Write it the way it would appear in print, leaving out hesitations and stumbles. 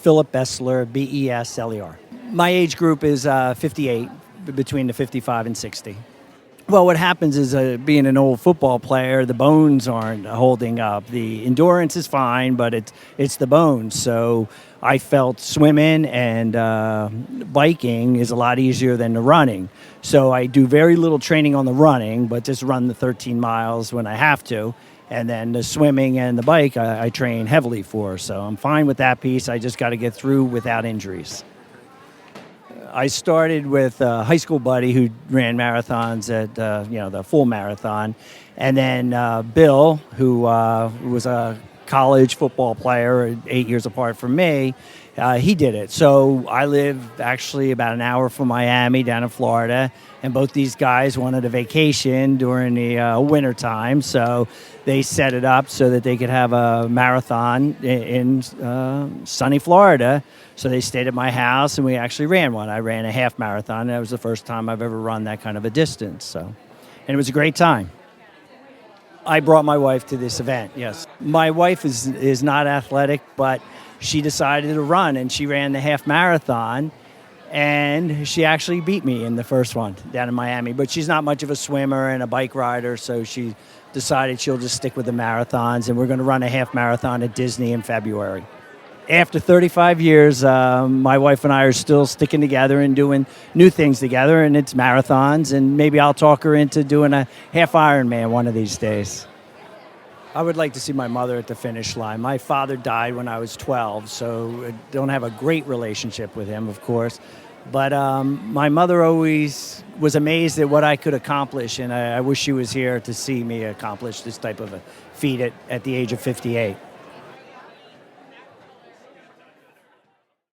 Philip Besler, Besler. My age group is 58, between the 55 and 60. Well, what happens is being an old football player, the bones aren't holding up. The endurance is fine, but it's the bones. So I felt swimming and biking is a lot easier than the running. So I do very little training on the running, but just run the 13 miles when I have to. And then the swimming and the bike I train heavily for. So I'm fine with that piece. I just got to get through without injuries. I started with a high school buddy who ran marathons at the full marathon, and then Bill, who was a college football player 8 years apart from me. He did it. So I live actually about an hour from Miami down in Florida, and both these guys wanted a vacation during the winter time, so they set it up so that they could have a marathon in sunny Florida. So they stayed at my house, and we actually ran one. I ran a half marathon. That was the first time I've ever run that kind of a distance. And it was a great time. I brought my wife to this event, yes. My wife is not athletic, but she decided to run, and she ran the half marathon, and she actually beat me in the first one down in Miami. But she's not much of a swimmer and a bike rider, so she decided she'll just stick with the marathons, and we're going to run a half marathon at Disney in February. After 35 years, my wife and I are still sticking together and doing new things together, and it's marathons, and maybe I'll talk her into doing a half Ironman one of these days. I would like to see my mother at the finish line. My father died when I was 12, so I don't have a great relationship with him, of course. But my mother always was amazed at what I could accomplish, and I wish she was here to see me accomplish this type of a feat at the age of 58.